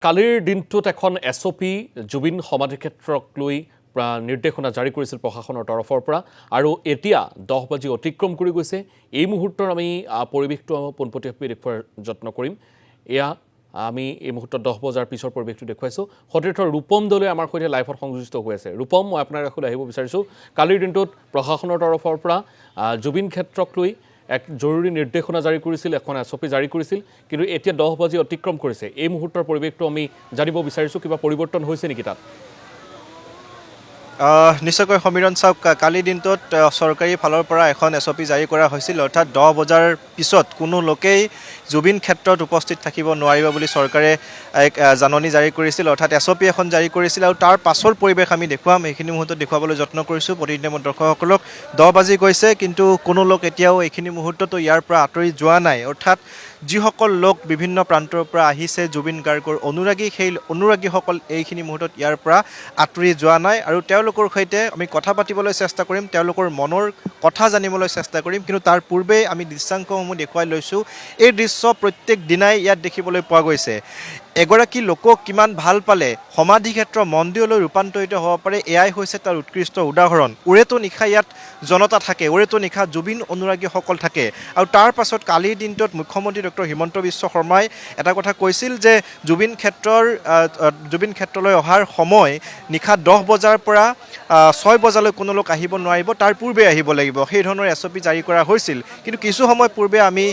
কালিৰ দিনটোত এখন এছঅপি জুবিন সমাধিক্ষেত্ৰক লৈ নিৰ্দেশনা জাৰি কৰিছিল প্ৰশাসনৰ তৰফৰ পৰা আৰু এতিয়া 10 বাজি অতিক্ৰম কৰি গৈছে। এই মুহূৰ্তৰ আমি পৰিৱেশটো পোনপটীয়াকৈ দেখুৱাৰ যত্ন কৰিম। এয়া আমি এই মুহূৰ্তত 10 বজাৰ পিছৰ পৰিৱেশটো দেখুৱাইছোঁ। সতীৰ্থ ৰূপম দলে আমাৰ সৈতে লাইভত সংযোজিত হৈ আছে। ৰূপম, মই আপোনাৰ কাষলৈ আহিব বিচাৰিছোঁ। কালিৰ দিনটোত প্ৰশাসনৰ তৰফৰ পৰা জুবিন ক্ষেত্ৰক লৈ এক জৰুৰী নিৰ্দেশনা জাৰি কৰিছিল, এখন এছঅপি জাৰি কৰিছিল, কিন্তু এতিয়া 10 বাজি অতিক্ৰম কৰিছে। এই মুহূৰ্তৰ পৰিৱেশটো আমি জানিব বিচাৰিছোঁ, কিবা পৰিৱৰ্তন হৈছে নেকি তাত? নিশ্চয়কৈ সমীৰণ চাওক, কালি দিনটোত চৰকাৰী ফালৰ পৰা এখন এছঅপি জাৰি কৰা হৈছিল, অৰ্থাৎ 10 বজাৰ পিছত কোনো লোকেই জুবিন ক্ষেত্ৰত উপস্থিত থাকিব নোৱাৰিব বুলি চৰকাৰে এক জাননী জাৰি কৰিছিল, অৰ্থাৎ এছঅপি এখন জাৰি কৰিছিল। আৰু তাৰ পাছৰ পৰিৱেশ আমি দেখুৱাম, এইখিনি মুহূৰ্তত দেখুৱাবলৈ যত্ন কৰিছোঁ প্ৰতিনিধি দৰ্শকসকলক। 10 বাজি গৈছে, কিন্তু কোনো লোক এতিয়াও এইখিনি মুহূৰ্ততো ইয়াৰ পৰা আঁতৰি যোৱা নাই। অৰ্থাৎ যিসকল লোক বিভিন্ন প্ৰান্তৰ পৰা আহিছে জুবিন গাৰ্গৰ অনুৰাগী, সেই অনুৰাগীসকল এইখিনি মুহূৰ্তত ইয়াৰ পৰা আঁতৰি যোৱা নাই আৰু তেওঁলোকৰ সৈতে আমি কথা পাতিবলৈ চেষ্টা কৰিম, তেওঁলোকৰ মনৰ কথা জানিবলৈ চেষ্টা কৰিম। কিন্তু তাৰ পূৰ্বেই আমি দৃশ্যাংশসমূহ দেখুৱাই লৈছোঁ। এই দৃশ্য প্ৰত্যেক দিনাই ইয়াত দেখিবলৈ পোৱা গৈছে। এগৰাকী লোকক কিমান ভাল পালে সমাধিক্ষেত্ৰ মন্দিৰলৈ ৰূপান্তৰিত হ'ব পাৰে, এয়াই হৈছে তাৰ উৎকৃষ্ট উদাহৰণ। ওৰেতো নিশা ইয়াত জনতা থাকে, ওৰেতো নিশা জুবিন অনুৰাগীসকল থাকে। আৰু তাৰ পাছত কালিৰ দিনটোত মুখ্যমন্ত্ৰী ডক্টৰ হিমন্ত বিশ্ব শৰ্মাই এটা কথা কৈছিল যে জুবিন ক্ষেত্ৰলৈ অহাৰ সময় নিশা 10 বজাৰ পৰা 6 বজালৈ কোনো লোক আহিব নোৱাৰিব, তাৰ পূৰ্বে আহিব লাগিব। সেই ধৰণৰ এছঅপি জাৰি কৰা হৈছিল। কিন্তু কিছু সময় পূৰ্বে আমি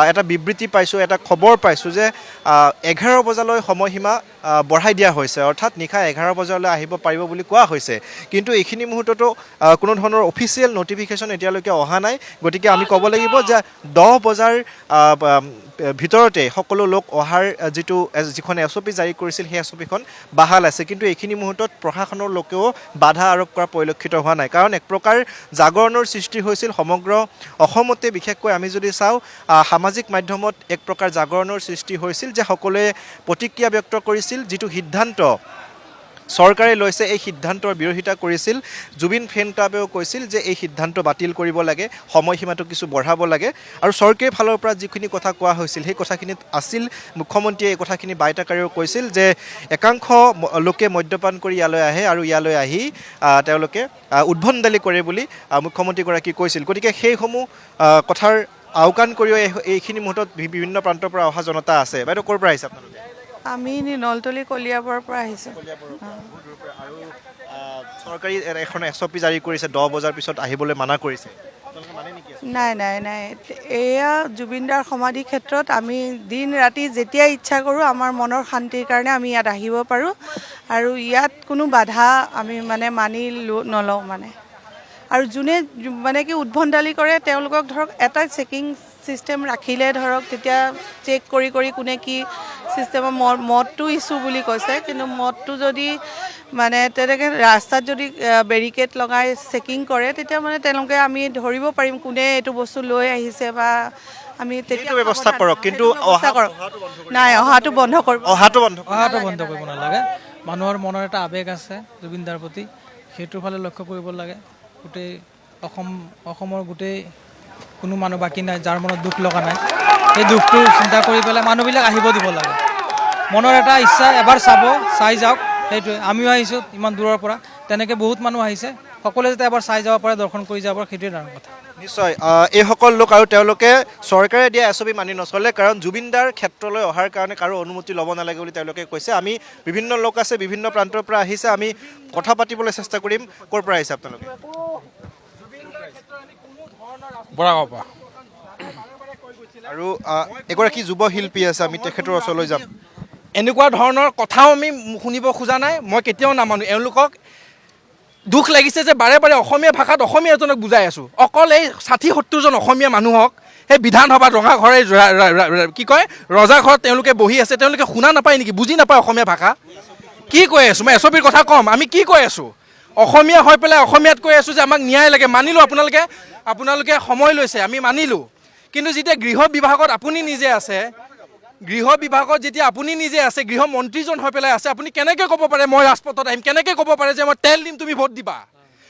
এটা বিবৃতি পাইছোঁ, এটা খবৰ পাইছোঁ যে 11 বজালৈ সময়সীমা বঢ়াই দিয়া হৈছে, অৰ্থাৎ নিশা 11 বজালৈ আহিব পাৰিব বুলি কোৱা হৈছে। কিন্তু এইখিনি মুহূৰ্ততো কোনো ধৰণৰ অফিচিয়েল নটিফিকেশ্যন এতিয়ালৈকে অহা নাই। গতিকে আমি ক'ব লাগিব যে 10 বজাৰ ভিতৰতে সকলো লোক অহাৰ যিখন এছঅপি জাৰি কৰিছিল সেই এছঅপিখন বাহাল আছে। কিন্তু এইখিনি মুহূৰ্তত প্ৰশাসনৰ লোকেও বাধা আৰোপ কৰা পৰিলক্ষিত হোৱা নাই, কাৰণ এক প্ৰকাৰ জাগৰণৰ সৃষ্টি হৈছিল সমগ্ৰ অসমতে। বিশেষকৈ আমি যদি চাওঁ সামাজিক মাধ্যমত এক প্ৰকাৰ জাগৰণৰ সৃষ্টি হৈছিল যে সকলোৱে প্ৰতিক্ৰিয়া ব্যক্ত কৰিছিল। যিটো সিদ্ধান্ত চৰকাৰে লৈছে এই সিদ্ধান্তৰ বিৰোধিতা কৰিছিল। জুবিন ফেন ক্লাবেও কৈছিল যে এই সিদ্ধান্ত বাতিল কৰিব লাগে, সময়সীমাটো কিছু বঢ়াব লাগে। আৰু চৰকাৰী ফালৰ পৰা যিখিনি কথা কোৱা হৈছিল সেই কথাখিনিত আছিল, মুখ্যমন্ত্ৰীয়ে এই কথাখিনি বাইতাকাৰেও কৈছিল যে একাংশ লোকে মদ্যপান কৰি ইয়ালৈ আহে আৰু ইয়ালৈ আহি তেওঁলোকে উদ্ভণ্ডালি কৰে বুলি মুখ্যমন্ত্ৰীগৰাকী কৈছিল। গতিকে সেইসমূহ কথাৰ আওকাণ কৰিও এইখিনি মুহূৰ্তত বিভিন্ন প্ৰান্তৰ পৰা অহা জনতা আছে। বাইদেউ ক'ৰ পৰা আহিছে আপোনালোকে? আমি নলতলি কলিয়াবৰৰ পৰা আহিছোঁ। আৰু চৰকাৰী এখন এছঅপি জাৰি কৰিছে, 10 বজাৰ পিছত আহিবলৈ মানা কৰিছে। নাই, এয়া জুবিনদাৰ সমাধি ক্ষেত্ৰত আমি দিন ৰাতি যেতিয়াই ইচ্ছা কৰোঁ আমাৰ মনৰ শান্তিৰ কাৰণে আমি ইয়াত আহিব পাৰোঁ। আৰু ইয়াত কোনো বাধা আমি মানি নলওঁ আৰু যোনে কি উদ্ভণ্ডালি কৰে তেওঁলোকক ধৰক এটা চেকিং ছিষ্টেম ৰাখিলে ধৰক তেতিয়া চেক কৰি কোনে কি ছিষ্টেমৰ মদটো ইছ্যু বুলি কৈছে। কিন্তু মদটো যদি তেনেকৈ ৰাস্তাত যদি বেৰিকেড লগাই চেকিং কৰে তেতিয়া তেওঁলোকে আমি ধৰিব পাৰিম কোনে এইটো বস্তু লৈ আহিছে বা আমি তেতিয়া ব্যৱস্থা কৰক। কিন্তু নাই, অহাটো বন্ধ কৰিব নালাগে। মানুহৰ মনৰ এটা আৱেগ আছে জুবিনদাৰ প্ৰতি, সেইটোৰ ফালে লক্ষ্য কৰিব লাগে। গোটেই অসমৰ গোটেই কোনো মানুহ বাকী নাই যাৰ মনত দুখ লগা নাই। সেই দুখটো চিন্তা কৰি পেলাই মানুহবিলাক আহিব দিব লাগে। মনৰ এটা ইচ্ছা, এবাৰ চাই যাওক, সেইটোৱে। আমিও আহিছোঁ ইমান দূৰৰ পৰা, তেনেকৈ বহুত মানুহ আহিছে। সকলোৱে যাতে এবাৰ চাই যাব পাৰে, দৰ্শন কৰি যাব পাৰে, সেইটোৱে ডাঙৰ কথা। নিশ্চয় এইসকল লোক আৰু তেওঁলোকে চৰকাৰে দিয়া এছঅপি মানি নচলে, কাৰণ জুবিনদাৰ ক্ষেত্ৰলৈ অহাৰ কাৰণে কাৰো অনুমতি ল'ব নালাগে বুলি তেওঁলোকে কৈছে। আমি বিভিন্ন লোক আছে, বিভিন্ন প্ৰান্তৰ পৰা আহিছে, আমি কথা পাতিবলৈ চেষ্টা কৰিম। ক'ৰ পৰা আহিছে আপোনালোকে? আৰু এগৰাকী যুৱ শিল্পী আছে, আমি তেখেতৰ ওচৰলৈ যাম। এনেকুৱা ধৰণৰ কথাও আমি শুনিব খোজা নাই, মই কেতিয়াও নামানো। এওঁলোকক দুখ লাগিছে যে বাৰে বাৰে অসমীয়া ভাষাত অসমীয়া এজনক বুজাই আছোঁ। অকল এই 60-70জন অসমীয়া মানুহক সেই বিধানসভাত ৰজাঘৰত তেওঁলোকে বহি আছে, তেওঁলোকে শুনা নাপায় নেকি? বুজি নাপায় অসমীয়া ভাষা? কি কৈ আছোঁ মই এছঅপিৰ কথা ক'ম, আমি কি কৈ আছোঁ? অসমীয়া হৈ পেলাই অসমীয়াত কৈ আছোঁ যে আমাক ন্যায় লাগে। মানিলোঁ, আপোনালোকে সময় লৈছে, আমি মানিলোঁ। কিন্তু যেতিয়া গৃহ বিভাগত আপুনি নিজে আছে, গৃহমন্ত্ৰীজন হৈ পেলাই আছে, আপুনি কেনেকৈ ক'ব পাৰে মই ৰাজপথত আহিম? কেনেকৈ ক'ব পাৰে যে মই তেল দিম তুমি ভোট দিবা?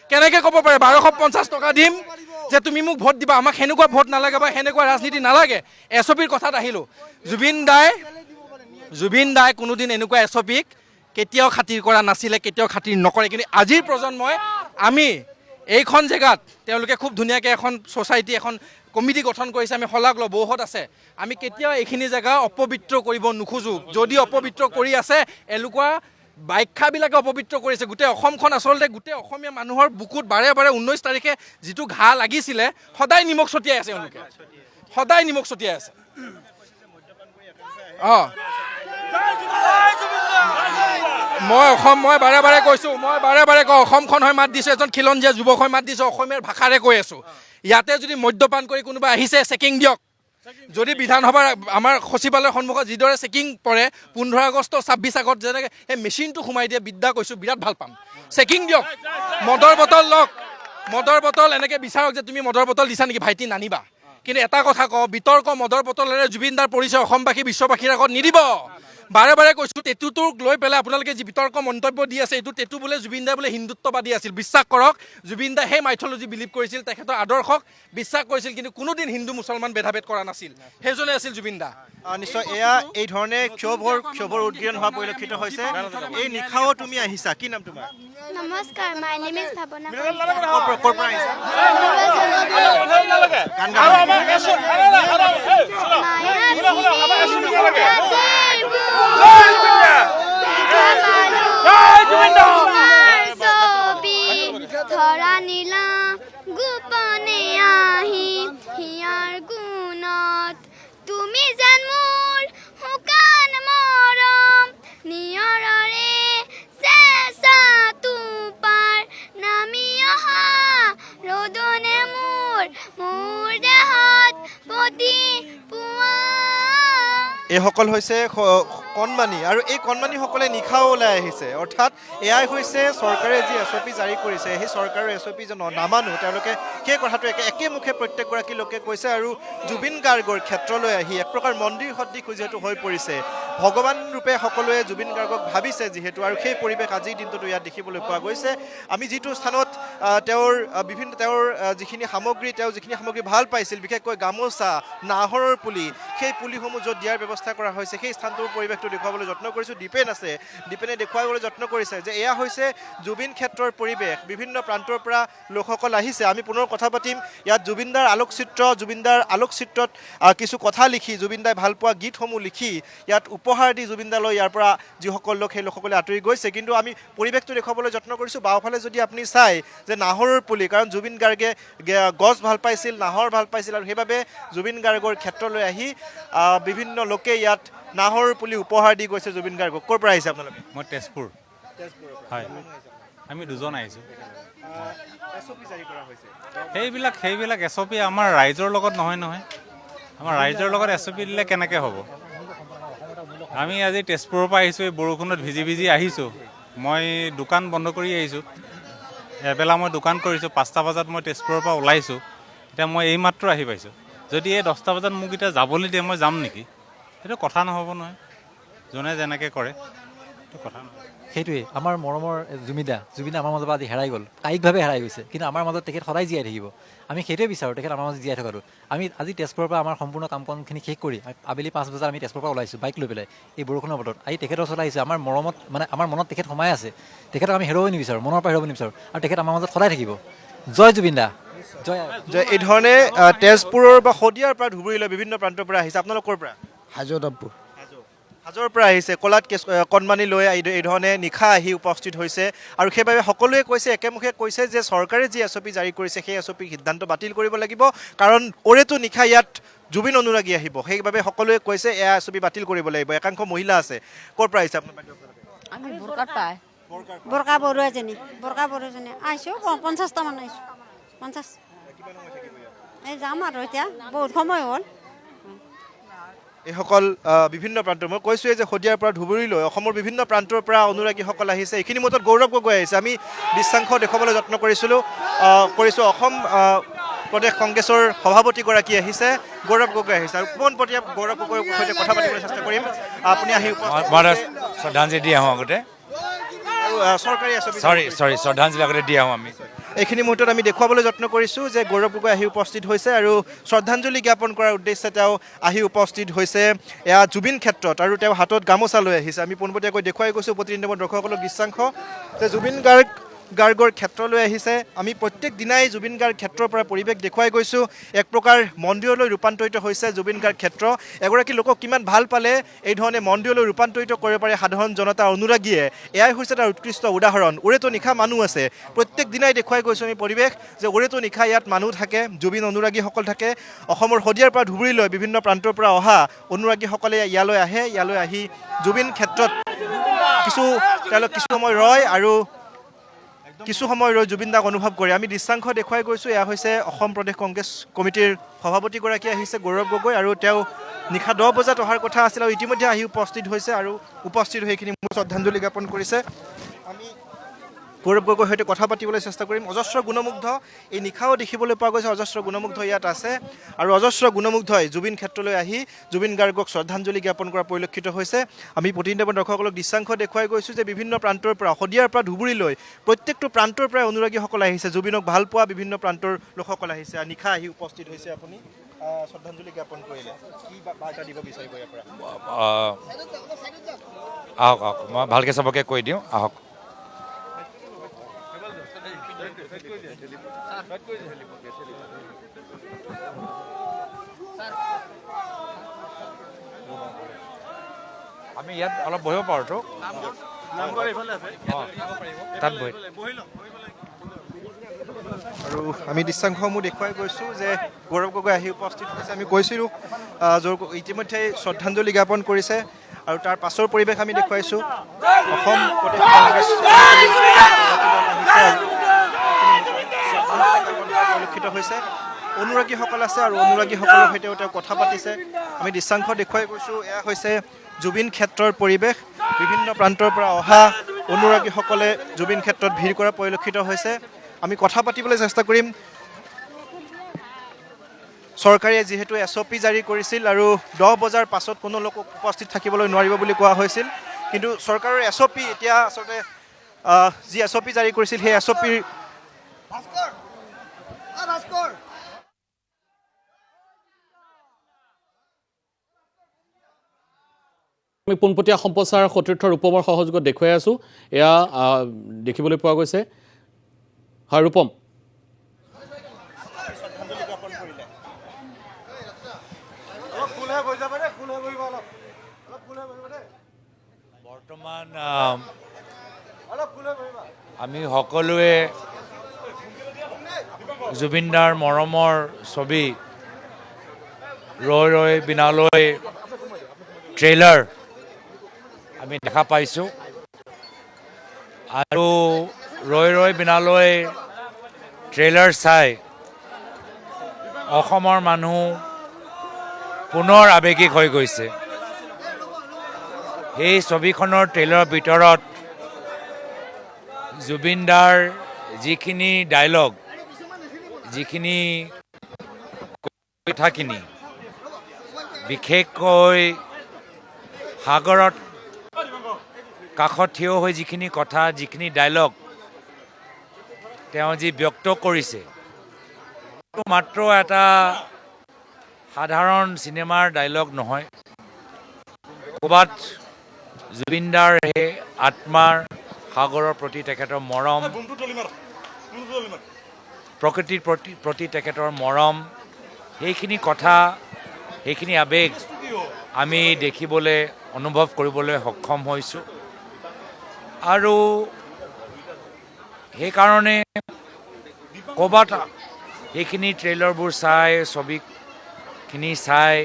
কেনেকৈ ক'ব পাৰে 1250 টকা দিম যে তুমি মোক ভোট দিবা? আমাক সেনেকুৱা ভোট নালাগে বা সেনেকুৱা ৰাজনীতি নালাগে। এছঅপিৰ কথাত আহিলোঁ। জুবিন দাই জুবিন দাই কোনোদিন এনেকুৱা এছপিক কেতিয়াও খাতিৰ কৰা নাছিলে, কেতিয়াও খাতিৰ নকৰে। কিন্তু আজিৰ প্ৰজন্মই আমি এইখন জেগাত তেওঁলোকে খুব ধুনীয়াকৈ এখন ছ'চাইটি এখন কমিটি গঠন কৰিছে, আমি শলাগ লওঁ, বৌহত আছে। আমি কেতিয়াও এইখিনি জেগা অপবিত্ৰ কৰিব নোখোজোঁ। যদি অপবিত্ৰ কৰি আছে এলোকুৱা ব্যাখ্যাবিলাকে অপবিত্ৰ কৰিছে। গোটেই অসমখন আচলতে গোটেই অসমীয়া মানুহৰ বুকুত বাৰে বাৰে 19 তাৰিখে যিটো ঘাঁ লাগিছিলে সদায় নিমখ ছটিয়াই আছে, এওঁলোকে সদায় নিমখ ছটিয়াই আছে। অঁ মই বাৰে বাৰে কৈছোঁ, কওঁ অসমখন হৈ মাত দিছোঁ, এজন খিলঞ্জীয়া যুৱক হৈ মাত দিছোঁ, অসমীয়াৰ ভাষাৰে কৈ আছোঁ। ইয়াতে যদি মদ্যপান কৰি কোনোবা আহিছে চেকিং দিয়ক। যদি বিধানসভাৰ আমাৰ সচিবালয়ৰ সন্মুখত যিদৰে চেকিং পৰে 15 আগষ্ট 26 আগত যেনেকৈ সেই মেচিনটো সোমাই দিয়ে, বিদ্যা কৈছোঁ, বিৰাট ভাল পাম। চেকিং দিয়ক, মদৰ বটল লওক, মদৰ বটল এনেকৈ বিচাৰক যে তুমি মদৰ বটল দিছা নেকি ভাইটি, নানিবা। কিন্তু এটা কথা কওঁ, বিতৰ্ক মদৰ বটলেৰে জুবিন দাৰ পৰিচয় অসমবাসী বিশ্ববাসীৰ আগত নিদিব। বাৰে বাৰে কৈছোঁ, টেটুটোক লৈ পেলাই আপোনালোকে যি বিতৰ্ক মন্তব্য দি আছে, এইটো টেটু বোলে জুবিন দাই বোলে হিন্দুত্ববাদী আছিল। বিশ্বাস কৰক, জুবিন দাই সেই মাইথলজি বিলিভ কৰিছিল, তেখেতৰ আদৰ্শক বিশ্বাস কৰিছিল, কিন্তু কোনোদিন হিন্দু মুছলমান ভেদাভেদ কৰা নাছিল। সেইজনে আছিল জুবিন দা। নিশ্চয় এয়া এই ধৰণে ক্ষোভৰ উদ্গীৰণ হোৱা পৰিলক্ষিত হৈছে। এই নিশাও তুমি আহিছা, কি নাম তোমাৰ? নমস্কাৰ, মাই নেম ইজ ভাৱনা। ক'ৰ পৰা আহিছা? গান ধৰা নীলা গোপনে আহি হিয়াৰ গুণত তুমি যেন মোৰ শুকান মৰম নিয়ৰৰে চেঁচা তোপাৰ নামি অহা ৰদনে মোৰ দেহত পতি পোৱা। এইসকল হৈছে কণমানি, আৰু এই কণমানিসকলে নিশাও ওলাই আহিছে। অৰ্থাৎ এয়াই হৈছে চৰকাৰে যি এছঅ'পি জাৰি কৰিছে, সেই চৰকাৰৰ এছঅ'পি যে নামানো, তেওঁলোকে সেই কথাটো একেমুখে প্ৰত্যেকগৰাকী লোকে কৈছে। আৰু জুবিন গাৰ্গৰ ক্ষেত্ৰলৈ আহি এক প্ৰকাৰ মন্দিৰ সদৃশ যিহেতু হৈ পৰিছে, ভগৱান ৰূপে সকলোৱে জুবিন গাৰ্গক ভাবিছে যিহেতু, আৰু সেই পৰিৱেশ আজিৰ দিনটোতো ইয়াত দেখিবলৈ পোৱা গৈছে। আমি যিটো স্থানত তেওঁৰ যিখিনি সামগ্ৰী ভাল পাইছিল, বিশেষকৈ গামোচা, নাহৰৰ পুলি, সেই পুলিসমূহ য'ত দিয়াৰ ব্যৱস্থা কৰা হৈছে, সেই স্থানটোৰ পৰিৱেশটো দেখুৱাবলৈ যত্ন কৰিছোঁ। দীপেন আছে, দীপেনে দেখুৱাবলৈ যত্ন কৰিছে যে এয়া হৈছে জুবিন ক্ষেত্ৰৰ পৰিৱেশ। বিভিন্ন প্ৰান্তৰ পৰা লোকসকল আহিছে। আমি পুনৰ কথা পাতিম। ইয়াত জুবিনদাৰ আলোকচিত্ৰত কিছু কথা লিখি, জুবিনদাই ভালপোৱা গীতসমূহ লিখি ইয়াত উপহাৰ দি জুবিনদালৈ ইয়াৰ পৰা যিসকল লোক, সেই লোকসকলে আঁতৰি গৈছে। কিন্তু আমি পৰিৱেশটো দেখুৱাবলৈ যত্ন কৰিছোঁ। বাওঁফালে যদি আপুনি চাই যে নাহৰৰ পুলি, কাৰণ জুবিন গাৰ্গে গছ ভাল পাইছিল, নাহৰ ভাল পাইছিল, আৰু সেইবাবে জুবিন গাৰ্গৰ ক্ষেত্ৰলৈ আহি বিভিন্ন লোকে ইয়াত নাহৰ পুলি উপহাৰ দি গৈছে জুবিন গাৰ্গক। ক'ৰ পৰা আহিছে আপোনালোকে? মই তেজপুৰ। হয়, আমি দুজন আহিছোঁ। সেইবিলাক এছঅ'পি আমাৰ ৰাইজৰ লগত নহয়। আমাৰ ৰাইজৰ লগত এছঅ'পি দিলে কেনেকৈ হ'ব? আমি আজি তেজপুৰৰ পৰা আহিছোঁ, এই বৰষুণত ভিজি আহিছোঁ। মই দোকান বন্ধ কৰি আহিছোঁ। এবেলা মই দোকান কৰিছোঁ, 5টা বজাত মই তেজপুৰৰ পৰা ওলাইছোঁ। এতিয়া মই এইমাত্ৰ আহি পাইছোঁ। যদি এই 10টা বজাত মোক এতিয়া যাবলৈ দিয়ে, মই যাম নেকি? সেইটো কথা নহ'ব নহয়। যোনে যেনেকৈ কৰে সেইটো কথা নহয়। সেইটোৱে আমাৰ মৰমৰ জুবিন আমাৰ মাজৰ পৰা আজি হেৰাই গ'ল, কায়িকভাৱে হেৰাই গৈছে, কিন্তু আমাৰ মাজত তেখেত সদায় জীয়াই থাকিব। আমি সেইটোৱে বিচাৰোঁ, তেখেত আমাৰ মাজত জীয়াই থকাটো। আমি আজি তেজপুৰৰ পৰা আমাৰ সম্পূৰ্ণ কাম কামখিনি শেষ কৰি আবেলি 5 বজাত আমি তেজপুৰৰ পৰা ওলাইছোঁ বাইক লৈ পেলাই, এই বৰষুণৰ বতৰত আহি তেখেতৰ ওচৰলৈ আহিছোঁ। আমাৰ মৰমত আমাৰ মনত তেখেত সোমাই আছে। তেখেতক আমি হেৰুৱাব নিবিচাৰোঁ, মনৰ পৰা হেৰুৱাব নিবিচাৰোঁ, আৰু তেখেত আমাৰ মাজত সদায় থাকিব। জয় জুবিন দা, জয়। এই ধৰণে তেজপুৰৰ বা শদিয়াৰ পৰা ধুবুৰীলৈ বিভিন্ন প্ৰান্তৰ পৰা আহিছে। আপোনালোক ক'ৰ পৰা? হাজোৰ পৰা আহিছে। কলাত কণমানি লৈ এই ধৰণে নিশা আহি উপস্থিত হৈছে, আৰু সেইবাবে সকলোৱে কৈছে, একেমুখে কৈছে যে চৰকাৰে যি এছঅ'পি জাৰি কৰিছে, সেই এছঅ'পি সিদ্ধান্ত বাতিল কৰিব লাগিব, কাৰণ ওৰেতো নিশা ইয়াত জুবিন অনুৰাগী আহিব। সেইবাবে সকলোৱে কৈছে এয়া এছঅ'পি বাতিল কৰিব লাগিব। একাংশ মহিলা আছে। ক'ৰ পৰা আহিছে আপোনালোকে? আমি বৰকা বৰুৱাজনী আহিছোঁ। 50টামান আহিছোঁ। 50 এই যাম আৰু এতিয়া বহুত সময় হ'ল। এইসকল বিভিন্ন প্ৰান্তৰ, মই কৈছোঁৱেই যে শদিয়াৰ পৰা ধুবুৰীলৈ অসমৰ বিভিন্ন প্ৰান্তৰ পৰা অনুৰাগীসকল আহিছে। এইখিনি মতত গৌৰৱ গগৈ আহিছে। আমি দৃশ্যাংশ দেখুৱাবলৈ যত্ন কৰিছোঁ। অসম প্ৰদেশ কংগ্ৰেছৰ সভাপতিগৰাকী আহিছে, গৌৰৱ গগৈ আহিছে, আৰু পোনপটীয়া গৌৰৱ গগৈৰ সৈতে কথা পাতিবলৈ চেষ্টা কৰিম। আপুনি আহি শ্ৰদ্ধাঞ্জলি দি আহোঁ আগতে, চৰকাৰী এছঅ'পি শ্ৰদ্ধাঞ্জলি আগতে দি আহোঁ আমি। এইখিনি মুহূৰ্তত আমি দেখুৱাবলৈ যত্ন কৰিছোঁ যে গৌৰৱ গগৈ আহি উপস্থিত হৈছে আৰু শ্ৰদ্ধাঞ্জলি জ্ঞাপন কৰাৰ উদ্দেশ্যে তেওঁ আহি উপস্থিত হৈছে এয়া জুবিন ক্ষেত্ৰত আৰু তেওঁ হাতত গামোচা লৈ আহিছে। আমি পোনপটীয়াকৈ দেখুৱাই গৈছোঁ প্ৰতিনিধিমূলক দৰ্শকসকলক দৃশ্যাংশ যে জুবিন গাৰ্গৰ ক্ষেত্ৰলৈ আহিছে। আমি প্ৰত্যেক দিনাই জুবিন গাৰ্গ ক্ষেত্ৰৰ পৰা পৰিৱেশ দেখুৱাই গৈছোঁ। এক প্ৰকাৰ মন্দিৰলৈ ৰূপান্তৰিত হৈছে জুবিন গাৰ্গ ক্ষেত্ৰ। এগৰাকী লোকক কিমান ভাল পালে এই ধৰণে মন্দিৰলৈ ৰূপান্তৰিত কৰিব পাৰে সাধাৰণ জনতা অনুৰাগীয়ে, এয়াই হৈছে তাৰ উৎকৃষ্ট উদাহৰণ। ওৰেতো নিশা মানুহ আছে, প্ৰত্যেক দিনাই দেখুৱাই গৈছোঁ আমি পৰিৱেশ যে ওৰেতো নিশা ইয়াত মানুহ থাকে, জুবিন অনুৰাগীসকল থাকে। অসমৰ শদিয়াৰ পৰা ধুবুৰীলৈ বিভিন্ন প্ৰান্তৰ পৰা অহা অনুৰাগীসকলে ইয়ালৈ আহে। ইয়ালৈ আহি জুবিন ক্ষেত্ৰত তেওঁলোক কিছু সময় ৰয় আৰু কিছু সময় ৰৈ জুবিন দাক অনুভৱ কৰে। আমি দৃশ্যাংশ দেখুৱাই গৈছোঁ। এয়া হৈছে অসম প্ৰদেশ কংগ্ৰেছ কমিটিৰ সভাপতিগৰাকী আহিছে গৌৰৱ গগৈ, আৰু তেওঁ নিশা 10 বজাত অহাৰ কথা আছিল আৰু ইতিমধ্যে আহি উপস্থিত হৈছে আৰু উপস্থিত হৈ এইখিনি মোৰ শ্ৰদ্ধাঞ্জলি জ্ঞাপন কৰিছে। আমি গৌৰৱ গগৈৰ সৈতে কথা পাতিবলৈ চেষ্টা কৰিম। অজস্ৰ গুণমুগ্ধ এই নিশাও দেখিবলৈ পোৱা গৈছে, অজস্ৰ গুণমুগ্ধ ইয়াত আছে আৰু অজস্ৰ গুণমুগ্ধই জুবিন ক্ষেত্ৰলৈ আহি জুবিন গাৰ্গক শ্ৰদ্ধাঞ্জলি জ্ঞাপন কৰা পৰিলক্ষিত হৈছে। আমি প্ৰতিনিধিমূলক দৰ্শকসকলক দৃশ্যাংশ দেখুৱাই গৈছোঁ যে বিভিন্ন প্ৰান্তৰ পৰা শদিয়াৰ পৰা ধুবুৰীলৈ প্ৰত্যেকটো প্ৰান্তৰ পৰাই অনুৰাগীসকল আহিছে, জুবিনক ভাল পোৱা বিভিন্ন প্ৰান্তৰ লোকসকল আহিছে। নিশা আহি উপস্থিত হৈছে আপুনি শ্ৰদ্ধাঞ্জলি জ্ঞাপন কৰিলে, কি বাৰ্তা দিব বিচাৰিব ইয়াৰ পৰা? আহক মই ভালকৈ চবকে কৈ দিওঁ, আহক। আমি ইয়াত অলপ বহিব পাৰোঁতো, তাত বহি। আৰু আমি দৃশ্যাংশসমূহ দেখুৱাই গৈছোঁ যে গৌৰৱ গগৈ আহি উপস্থিত হৈছে। আমি কৈছিলোঁ ইতিমধ্যে শ্ৰদ্ধাঞ্জলি জ্ঞাপন কৰিছে আৰু তাৰ পাছৰ পৰিৱেশ আমি দেখুৱাইছোঁ। অসম প্ৰদেশ কংগ্ৰেছ পৰিলক্ষিত হৈছে, অনুৰাগীসকল আছে আৰু অনুৰাগীসকলৰ সৈতেও তেওঁ কথা পাতিছে। আমি দৃশ্যাংশ দেখুৱাই গৈছোঁ। এয়া হৈছে জুবিন ক্ষেত্ৰৰ পৰিৱেশ। বিভিন্ন প্ৰান্তৰ পৰা অহা অনুৰাগীসকলে জুবিন ক্ষেত্ৰত ভিৰ কৰা পৰিলক্ষিত হৈছে। আমি কথা পাতিবলৈ চেষ্টা কৰিম। চৰকাৰে যিহেতু SOP জাৰি কৰিছিল আৰু 10 বজাৰ পাছত কোনো লোক উপস্থিত থাকিবলৈ নোৱাৰিব বুলি কোৱা হৈছিল, কিন্তু চৰকাৰৰ SOP এতিয়া আচলতে যি SOP জাৰি কৰিছিল সেই SOPৰ আমি পোনপটীয়া সম্প্ৰচাৰ সতীৰ্থ ৰূপমৰ সহযোগত দেখুৱাই আছোঁ। এয়া দেখিবলৈ পোৱা গৈছে। হয় ৰূপম। বৰ্তমান আমি সকলোৱে জুবিনদাৰ মৰমৰ ছবি ৰৈ ৰৈ বিনালৈ ট্ৰেইলাৰ আমি দেখা পাইছোঁ আৰু ৰৈ ৰৈ বিনালৈ ট্ৰেইলাৰ চাই অসমৰ মানুহ পুনৰ আৱেগিক হৈ গৈছে। সেই ছবিখনৰ ট্ৰেইলাৰৰ ভিতৰত জুবিনদাৰ যিখিনি ডায়লগ, যিখিনি কথাখিনি, বিশেষকৈ সাগৰত কাষত থিয় হৈ যিখিনি কথা, যিখিনি ডায়লগ তেওঁ যি ব্যক্ত কৰিছে, মাত্ৰ এটা সাধাৰণ চিনেমাৰ ডায়লগ নহয়। ক'ৰবাত জুবিনদাৰ সেই আত্মাৰ সাগৰৰ প্ৰতি তেখেতৰ মৰম, প্ৰকৃতিৰ প্ৰতি তেখেতৰ মৰম, সেইখিনি কথা, সেইখিনি আৱেগ আমি দেখিবলৈ, অনুভৱ কৰিবলৈ সক্ষম হৈছোঁ। আৰু সেইকাৰণে ক'ৰবাত সেইখিনি ট্ৰেইলাৰবোৰ চাই, ছবিখিনি চাই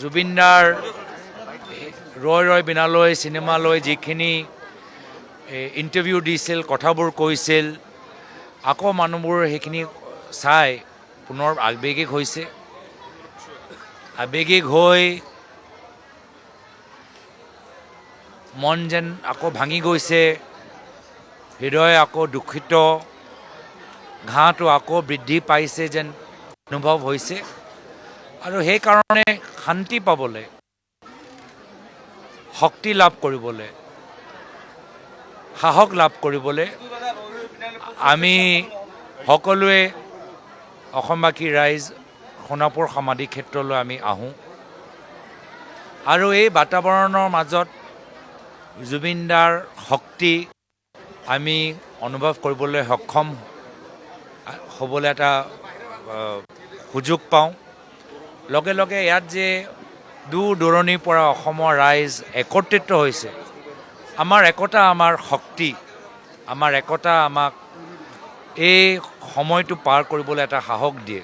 জুবিনদাৰ ৰৈ ৰৈ বিনালৈ চিনেমালৈ যিখিনি ইণ্টাৰভিউ দিছিল, কথাবোৰ কৈছিল, আকৌ মানুহবোৰ সেইখিনি চাই পুনৰ আৱেগিক হৈছে। আৱেগিক হৈ মন যেন আকৌ ভাঙি গৈছে, হৃদয় আকৌ দুখিত, ঘাঁটো আকৌ বৃদ্ধি পাইছে যেন অনুভৱ হৈছে। আৰু সেইকাৰণে শান্তি পাবলৈ, শক্তি লাভ কৰিবলৈ, সাহস লাভ কৰিবলৈ আমি সকলোৱে অসমবাসী ৰাইজ সোণাপুৰ সমাধি ক্ষেত্ৰলৈ আমি আহোঁ আৰু এই বাতাবৰণৰ মাজত জুবিনদাৰ শক্তি আমি অনুভৱ কৰিবলৈ সক্ষম হ'বলৈ এটা সুযোগ পাওঁ লগে লগে ইয়াত যে দূৰ দূৰণিৰ পৰা অসমৰ ৰাইজ একত্ৰিত হৈছে আমাৰ একতা আমাৰ শক্তি আমাৰ একতা আমাক এই সময়টো পাৰ কৰিবলৈ এটা সাহস দিয়ে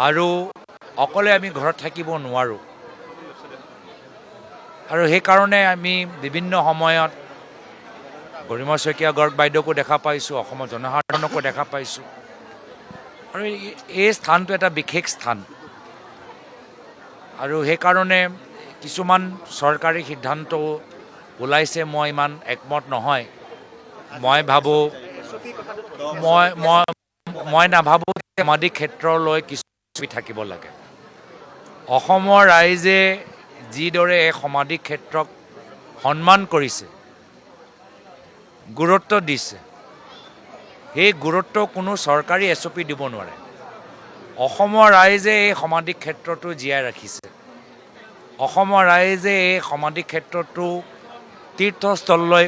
আৰু অকলে আমি ঘৰত থাকিব নোৱাৰোঁ আৰু সেইকাৰণে আমি বিভিন্ন সময়ত গৰিমা শইকীয়া গৰ্গ বাইদেউকো দেখা পাইছোঁ অসমৰ জনসাধাৰণকো দেখা পাইছোঁ আৰু এই স্থানটো এটা বিশেষ স্থান আৰু সেইকাৰণে কিছুমান চৰকাৰী সিদ্ধান্ত ওলাইছে মই ইমান একমত নহয় মই ভাবোঁ মই নাভাবোঁ সমাধি ক্ষেত্ৰলৈ কিছু থাকিব লাগে অসমৰ ৰাইজে যিদৰে এই সমাধি ক্ষেত্ৰক সন্মান কৰিছে গুৰুত্ব দিছে সেই গুৰুত্ব কোনো চৰকাৰী SOP দিব নোৱাৰে অসমৰ ৰাইজে এই সমাধি ক্ষেত্ৰটো জীয়াই ৰাখিছে অসমৰ ৰাইজে এই সমাধি ক্ষেত্ৰটো তীৰ্থস্থললৈ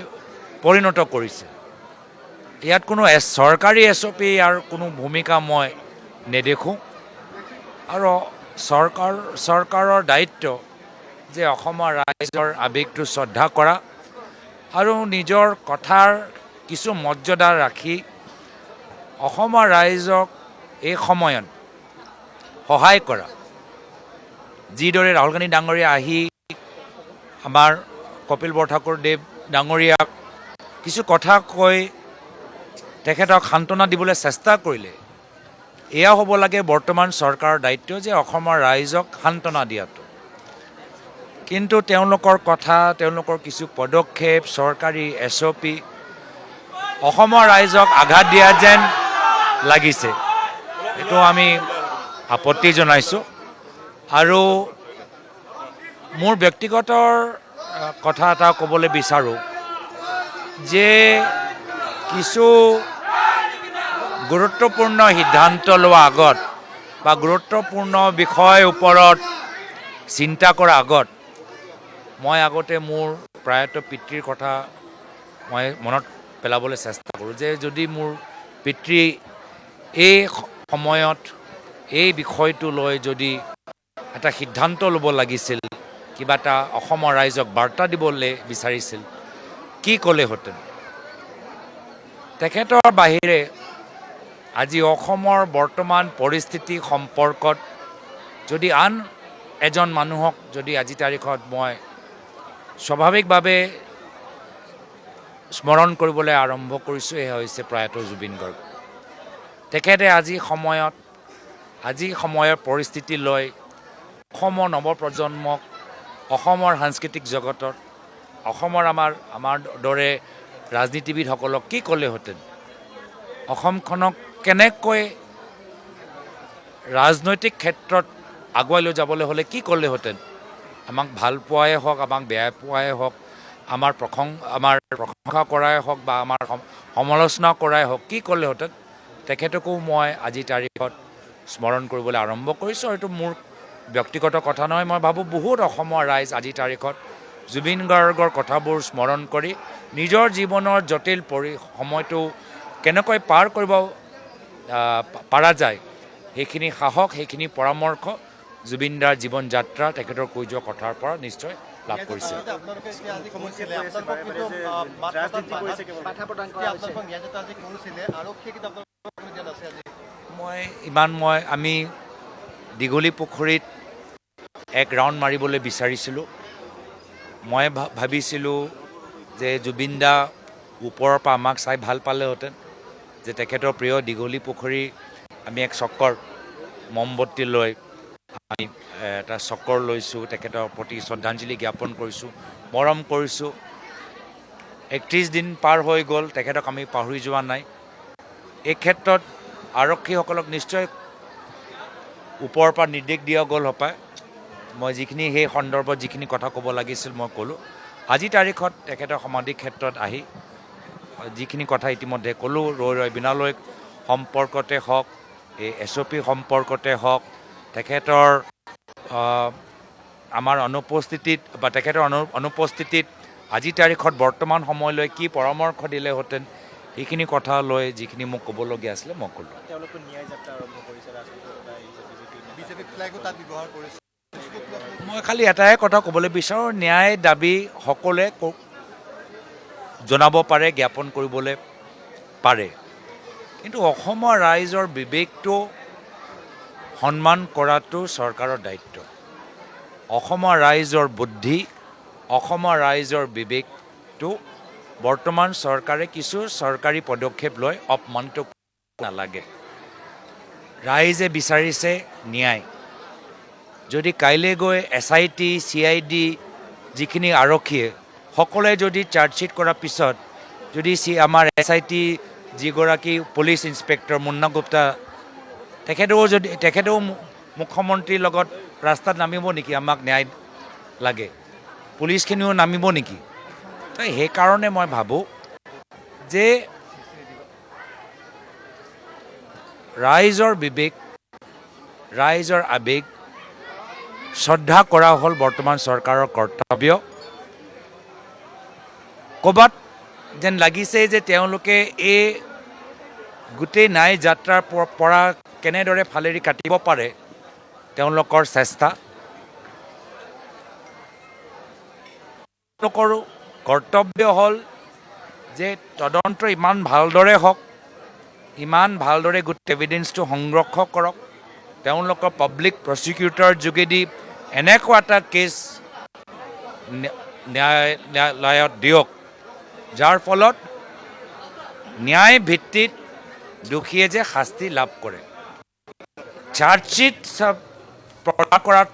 পৰিণত কৰিছে ইয়াত কোনো চৰকাৰী SOP ইয়াৰ কোনো ভূমিকা মই নেদেখোঁ আৰু চৰকাৰৰ দায়িত্ব যে অসমৰ ৰাইজৰ আৱেগটো শ্ৰদ্ধা কৰা আৰু নিজৰ কথাৰ কিছু মৰ্যাদা ৰাখি অসমৰ ৰাইজক এই সময়ত সহায় কৰা যিদৰে ৰাহুল গান্ধী ডাঙৰীয়া আহি আমাৰ কপিল বৰঠাকুৰদেৱ ডাঙৰীয়াক কিছু কথা কৈ তেখেতক সান্তনা দিবলৈ চেষ্টা কৰিলে এয়া হ'ব লাগে বৰ্তমান চৰকাৰৰ দায়িত্ব যে অসমৰ ৰাইজক সান্তনা দিয়াটো কিন্তু তেওঁলোকৰ কথা তেওঁলোকৰ কিছু পদক্ষেপ চৰকাৰী SOP অসমৰ ৰাইজক আঘাত দিয়া যেন লাগিছে এইটো আমি আপত্তি জনাইছোঁ আৰু মোৰ ব্যক্তিগত কথা এটা ক'বলৈ বিচাৰোঁ যে কিছু গুৰুত্বপূৰ্ণ সিদ্ধান্ত লোৱা আগত বা গুৰুত্বপূৰ্ণ বিষয়ৰ ওপৰত চিন্তা কৰাৰ আগত মই আগতে মোৰ প্ৰয়াত পিতৃৰ কথা মই মনত পেলাবলৈ চেষ্টা কৰোঁ যে যদি মোৰ পিতৃ এই সময়ত এই বিষয়টো লৈ যদি এটা সিদ্ধান্ত ল'ব লাগিছিল কিবা এটা অসমৰ ৰাইজক বাৰ্তা দিবলৈ বিচাৰিছিল কি ক'লেহেঁতেন তেখেতৰ বাহিৰে আজি অসমৰ বৰ্তমান পৰিস্থিতি সম্পৰ্কত যদি আন এজন মানুহক যদি আজি তাৰিখত মই স্বাভাৱিকভাৱে স্মৰণ কৰিবলৈ আৰম্ভ কৰিছোঁ এয়া হৈছে প্ৰয়াত জুবিন গাৰ্গ তেখেতে আজি সময়ৰ পৰিস্থিতি লৈ অসমৰ নৱপ্ৰজন্মক অসমৰ সাংস্কৃতিক জগতত অসমৰ আমাৰ দৰে ৰাজনীতিবিদসকলক কি ক'লেহেঁতেন অসমখনক কেনেকৈ ৰাজনৈতিক ক্ষেত্ৰত আগুৱাই লৈ যাবলৈ হ'লে কি ক'লেহেঁতেন আমাক ভাল পোৱাই হওক আমাক বেয়া পোৱাই হওক আমাৰ প্ৰশংসা কৰাই হওক বা আমাৰ সমালোচনা কৰাই হওক কি ক'লেহেঁতেন তেখেতকো মই আজি তাৰিখত স্মৰণ কৰিবলৈ আৰম্ভ কৰিছোঁ আৰু এইটো মোৰ ব্যক্তিগত কথা নহয় মই ভাবোঁ বহুত অসমৰ ৰাইজ আজি তাৰিখত জুবিন গাৰ্গৰ কথাবোৰ স্মৰণ কৰি নিজৰ জীৱনৰ জটিল সময়টো কেনেকৈ পাৰ কৰিব পৰা যায় সেইখিনি সাহস সেইখিনি পৰামৰ্শ জুবিনদাৰ জীৱন যাত্ৰা তেখেতৰ কৈ যোৱা কথাৰ পৰা নিশ্চয় লাভ কৰিছে আমি দীঘলী পুখুৰীত এক ৰাউণ্ড মাৰিবলৈ বিচাৰিছিলোঁ মই ভাবিছিলোঁ যে জুবিনদা ওপৰৰ পৰা আমাক চাই ভাল পালেহেঁতেন যে তেখেতৰ প্ৰিয় দীঘলী পুখুৰী আমি এক চক্কৰ মমবত্তি লৈ আমি এটা চক্কৰ লৈছোঁ তেখেতৰ প্ৰতি শ্ৰদ্ধাঞ্জলি জ্ঞাপন কৰিছোঁ মৰম কৰিছোঁ 31 দিন পাৰ হৈ গ'ল তেখেতক আমি পাহৰি যোৱা নাই এই ক্ষেত্ৰত আৰক্ষীসকলক নিশ্চয় ওপৰৰ পৰা নিৰ্দেশ দিয়া গ'ল হপায় মই যিখিনি সেই সন্দৰ্ভত যিখিনি কথা ক'ব লাগিছিল মই ক'লোঁ আজি তাৰিখত তেখেতৰ সমাধি ক্ষেত্ৰত আহি যিখিনি কথা ইতিমধ্যে ক'লোঁ, ৰৈ বিনালৈ সম্পৰ্কতে হওক, এই SOP সম্পৰ্কতে হওক, তেখেতৰ আমাৰ অনুপস্থিতিত বা তেখেতৰ অনুপস্থিতিত আজিৰ তাৰিখত বৰ্তমান সময়লৈ কি পৰামৰ্শ দিলেহেঁতেন, সেইখিনি কথা লৈ যিখিনি মোক ক'বলগীয়া আছিলে মই ক'লোঁ। মই খালি এটাই কথা ক'বলৈ বিচাৰোঁ, ন্যায় দাবী সকলোৱে জনাব পাৰে, জ্ঞাপন কৰিবলৈ পাৰে, কিন্তু অসমৰ ৰাইজৰ বিবেকটো সন্মান কৰাটো চৰকাৰৰ দায়িত্ব। অসমৰ ৰাইজৰ বুদ্ধি, অসমৰ ৰাইজৰ বিবেকটো বৰ্তমান চৰকাৰে কিছু চৰকাৰী পদক্ষেপ লৈ অপমানিত নালাগে। ৰাইজে বিচাৰিছে ন্যায়। যদি কাইলৈ গৈ SIT, CID যিখিনি আৰক্ষীয়ে সকলোৱে যদি চাৰ্জশ্বিট কৰাৰ পিছত যদি আমাৰ SIT যিগৰাকী পুলিচ ইন্সপেক্টৰ মুন্না গুপ্তা তেখেতেও মুখ্যমন্ত্ৰীৰ লগত ৰাস্তাত নামিব নেকি আমাক ন্যায় লাগে? পুলিচখিনিও নামিব নেকি? তো সেইকাৰণে মই ভাবোঁ যে ৰাইজৰ বিবেক, ৰাইজৰ আৱেগ শ্ৰদ্ধা কৰা হ'ল বৰ্তমান চৰকাৰৰ কৰ্তব্য। ক'ৰবাত যেন লাগিছে যে তেওঁলোকে এই গোটেই ন্যায় যাত্ৰাৰ পৰা কেনেদৰে ফালেৰি কাটিব পাৰে তেওঁলোকৰ চেষ্টা। তেওঁলোকৰো কৰ্তব্য হ'ল যে তদন্ত ইমান ভালদৰে হওক, ইমান ভালদৰে গোটেই এভিডেন্সটো সংৰক্ষণ কৰক, তেওঁলোকৰ পাব্লিক প্ৰচিকিউটৰ যোগেদি এনেকুৱা এটা কেছ ন্যায়ালয়ত দিয়ক যাৰ ফলত ন্যায় ভিত্তিত দোষীয়ে যে শাস্তি লাভ কৰে। চাৰ্জশ্বিট প্ৰদান কৰাত